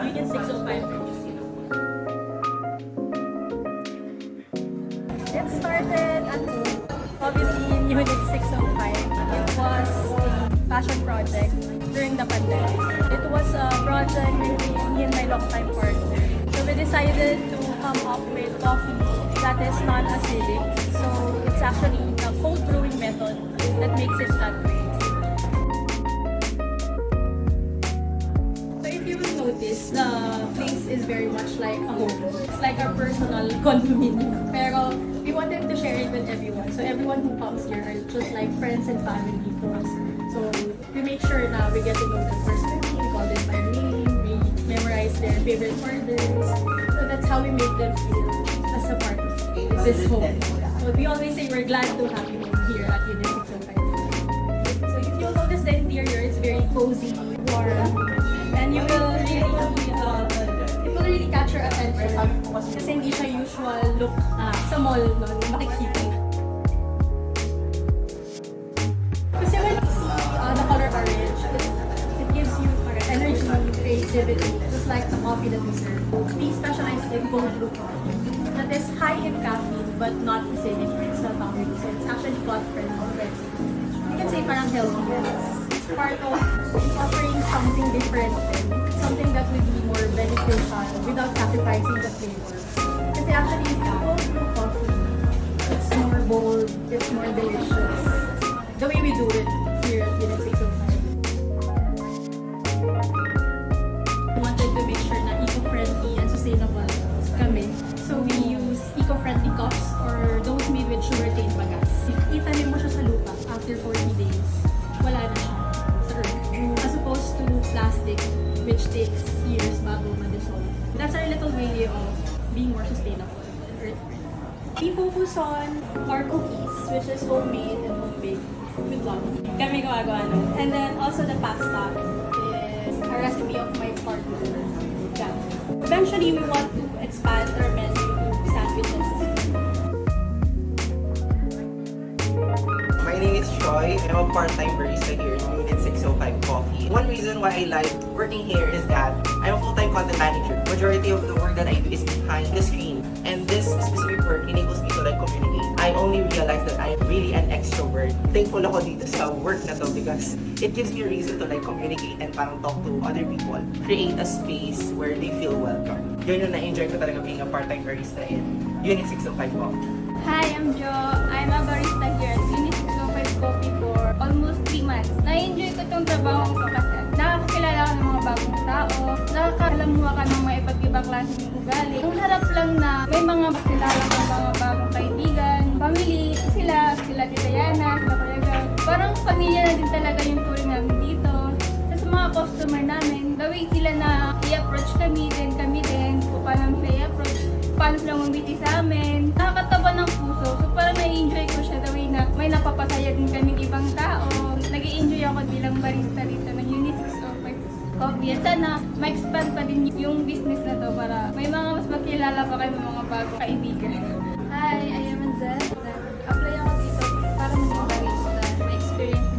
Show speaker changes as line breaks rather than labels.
Unit 605. It started at home. Obviously, in Unit 605, it was a passion project during the pandemic. It was a project between me and my longtime partner. So we decided to come up with coffee that is non-acidic. So it's actually the cold brewing method that makes it that way. So if you will notice, the place is very much like a home. It's like our personal condominium. Pero we wanted to share it with everyone. So everyone who comes here are just like friends and family to us. So we make sure na we get to know them personally, we call them by name, we memorize their favorite orders. So that's how we make them feel as a part of this home. So we always say we're glad to have you here at Unit 605. So if you'll notice the interior, it's very cozy, warm, and you will really, it will really catch your attention. Kasi hindi siya usual look sa mall nun, makikita. Kasi when you see the color orange, it gives you energy, creativity, just like the coffee that we serve. We specialize in cold brew coffee that is high in caffeine but not acidic like sa coffee. So it's actually gut-friendly already. You can say parang healthy. It's part of offering something different, something that would be more beneficial without sacrificing the flavors. Kasi actually, if you cold brew coffee, it's more bold, it's more delicious. The way we do it here at Unit 605. We wanted to make sure na eco-friendly and sustainable kami. So we use eco-friendly cups or those made with sugarcane bagasse. If itanim mo siya sa lupa after 40 days, wala na siya sa earth. As opposed to plastic, which takes years bago ma-dissolve. That's our little way of being more sustainable and earth-friendly. We focus on our cookies, which is homemade and home-baked with love. Kami gumagawa nun. And then also the pasta is a recipe of my partner, Gab. Eventually, we want to expand our menu to sandwiches.
My name is Troy. I'm a part-time barista here in Unit 605 Coffee. One reason why I like working here is that I'm a full-time content manager. Majority of the work that I do is behind the screen. And this specific work enables me to communicate. I only realized that I am really an extrovert. Thankful ako dito sa work na to because it gives me a reason to communicate and parang talk to other people. Create a space where they feel welcome. Yun yung na-enjoy ko talaga being a part-time barista in Unit 605 Coffee.
Hi, I'm Jo. I'm a barista here at Unit 605 Coffee for almost 3 months. Na-enjoy ko itong trabaho ko kasi nakakakilala ka ng mga bagong tao, nakakalamuha ka ng mga iba't ibang klaseng ugali. Ang harap lang na may mga kilala ka mga bagong kaibigan, family, sila Tita Yana, sila Kuya Gab. Parang pamilya na din talaga yung turing namin dito. Sa mga customer namin, the way sila na i-approach kami din, kung paano sila i-approach, paano sila mabiti sa amin. Nakakataba ng puso. So parang na-enjoy ko siya the way na may napapasaya din kaming ibang tao. Nag-i-enjoy ako bilang barista dito ng Unit 605 Coffee. At sana ma-expand pa din yung business na to para may mga mas makilala pa kayo mga bagong kaibigan.
Hi, I am Anzel. Nag-apply ako dito para maging barista. My experience